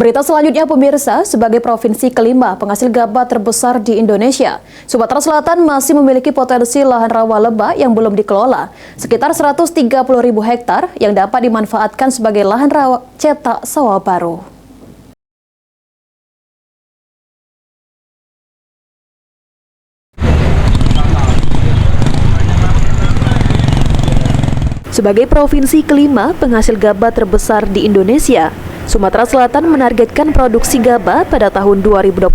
Berita selanjutnya pemirsa, sebagai provinsi kelima penghasil gabah terbesar di Indonesia, Sumatera Selatan masih memiliki potensi lahan rawa lebah yang belum dikelola, sekitar 130.000 hektar yang dapat dimanfaatkan sebagai lahan rawa cetak sawah baru. Sebagai provinsi kelima penghasil gabah terbesar di Indonesia, Sumatera Selatan menargetkan produksi gabah pada tahun 2025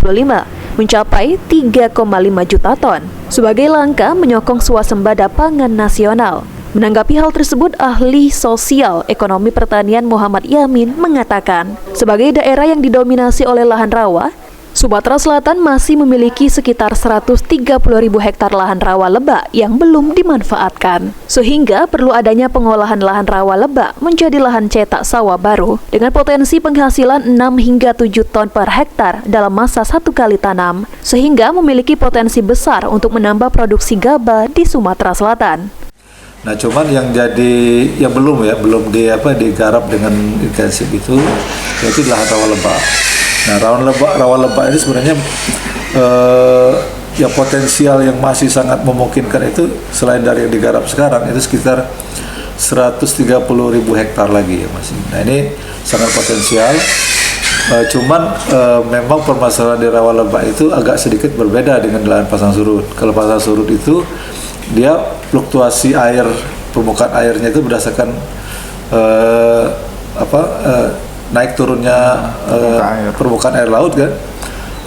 mencapai 3,5 juta ton sebagai langkah menyokong swasembada pangan nasional. Menanggapi hal tersebut, ahli sosial ekonomi pertanian Muhammad Yamin mengatakan, sebagai daerah yang didominasi oleh lahan rawa, Sumatera Selatan masih memiliki sekitar 130.000 hektar lahan rawa lebah yang belum dimanfaatkan. Sehingga perlu adanya pengolahan lahan rawa lebah menjadi lahan cetak sawah baru dengan potensi penghasilan 6 hingga 7 ton per hektar dalam masa 1 kali tanam, sehingga memiliki potensi besar untuk menambah produksi gabah di Sumatera Selatan. Nah, cuman yang belum digarap dengan intensif itu yaitu lahan rawa lebah. Nah, rawa lebah ini sebenarnya yang potensial yang masih sangat memungkinkan itu selain dari yang digarap sekarang itu sekitar 130.000 hektar lagi ya masih. Nah, ini sangat potensial. Memang permasalahan di rawa lebah itu agak sedikit berbeda dengan lahan pasang surut. Kalau pasang surut itu dia fluktuasi air, permukaan airnya itu berdasarkan naik turunnya permukaan air laut kan,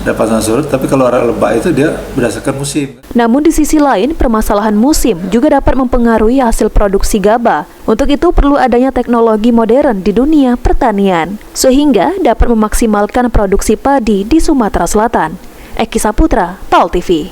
ada pasang surut. Tapi kalau rawa lebah itu dia berdasarkan musim. Namun di sisi lain, permasalahan musim juga dapat mempengaruhi hasil produksi gabah. Untuk itu perlu adanya teknologi modern di dunia pertanian, sehingga dapat memaksimalkan produksi padi di Sumatera Selatan. Eki Saputra, PAL TV.